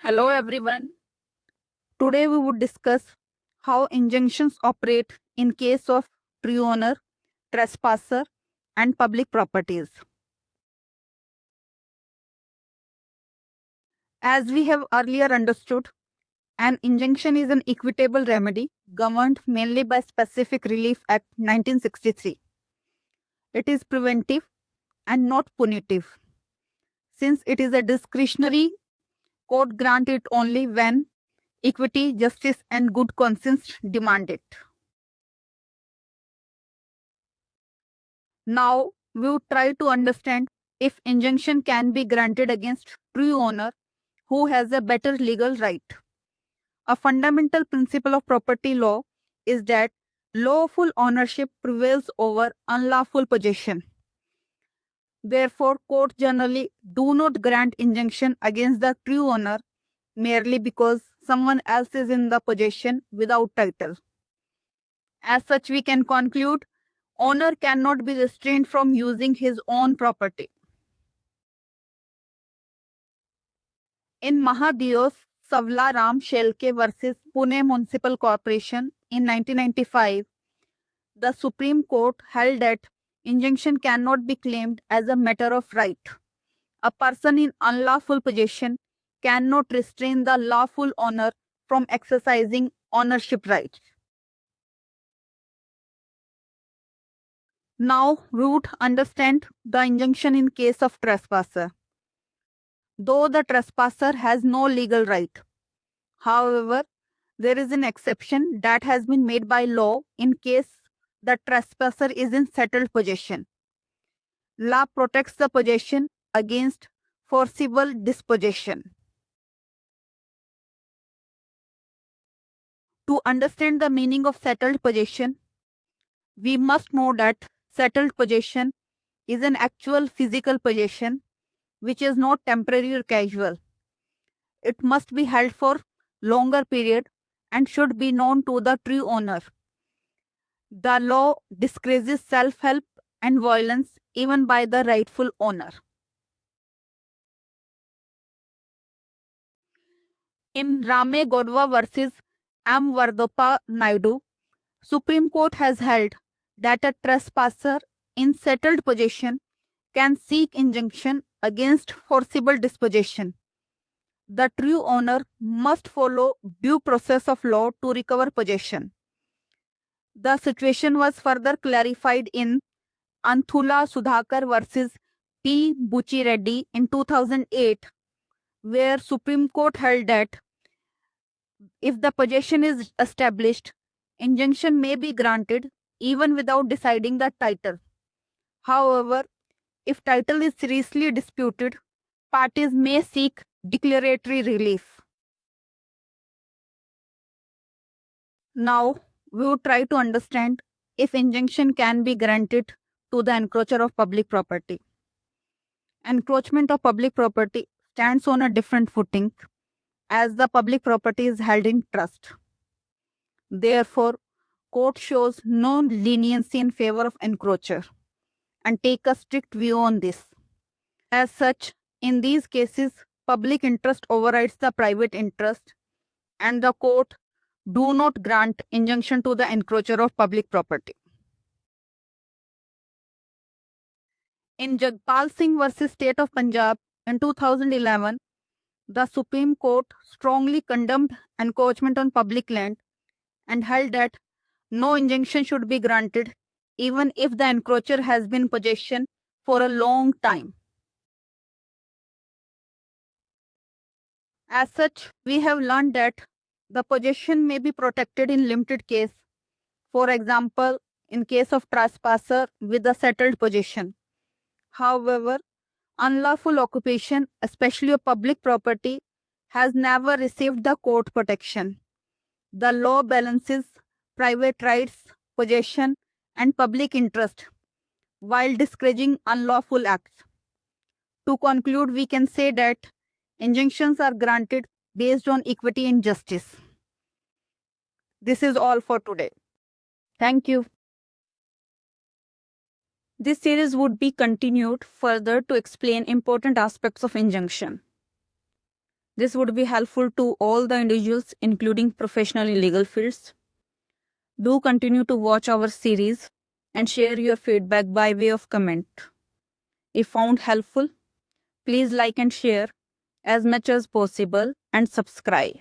Hello everyone. Today we would discuss how injunctions operate in case of true owner, trespasser and public properties. As we have earlier understood, an injunction is an equitable remedy governed mainly by Specific Relief Act 1963. It is preventive and not punitive. Since it is a discretionary, court grant it only when equity, justice and good conscience demand it. Now, we would try to understand if injunction can be granted against true owner who has a better legal right. A fundamental principle of property law is that lawful ownership prevails over unlawful possession. Therefore, courts generally do not grant injunction against the true owner merely because someone else is in the possession without title. As such, we can conclude owner cannot be restrained from using his own property. In Mahadios Savlaram Shelke versus Pune Municipal Corporation in 1995, the Supreme Court held that injunction cannot be claimed as a matter of right. A person in unlawful possession cannot restrain the lawful owner from exercising ownership rights. Now, we would understand the injunction in case of trespasser. Though the trespasser has no legal right, however, there is an exception that has been made by law in case the trespasser is in settled possession. Law protects the possession against forcible dispossession. To understand the meaning of settled possession, we must know that settled possession is an actual physical possession which is not temporary or casual. It must be held for longer period and should be known to the true owner. The law discourages self-help and violence even by the rightful owner. In Rame Godwa versus M. Vardoppa Naidu, Supreme Court has held that a trespasser in settled possession can seek injunction against forcible dispossession. The true owner must follow due process of law to recover possession. The situation was further clarified in Anthula Sudhakar versus P. Buchi Reddy in 2008, where Supreme Court held that if the possession is established, injunction may be granted even without deciding the title. However, if title is seriously disputed, parties may seek declaratory relief. Now, we will try to understand if injunction can be granted to the encroacher of public property. Encroachment of public property stands on a different footing as the public property is held in trust. Therefore, court shows no leniency in favor of encroacher and take a strict view on this. As such, in these cases, public interest overrides the private interest and the court do not grant injunction to the encroacher of public property. In Jagpal Singh versus State of Punjab in 2011, the Supreme Court strongly condemned encroachment on public land and held that no injunction should be granted even if the encroacher has been in possession for a long time. As such, we have learned that the possession may be protected in limited case. For example, in case of trespasser with a settled possession. However, unlawful occupation, especially of public property, has never received the court protection. The law balances private rights, possession, and public interest while discouraging unlawful acts. To conclude, we can say that injunctions are granted based on equity and justice. This is all for today. Thank you. This series would be continued further to explain important aspects of injunction. This would be helpful to all the individuals, including professional in legal fields. Do continue to watch our series and share your feedback by way of comment. If found helpful, please like and share as much as possible and subscribe.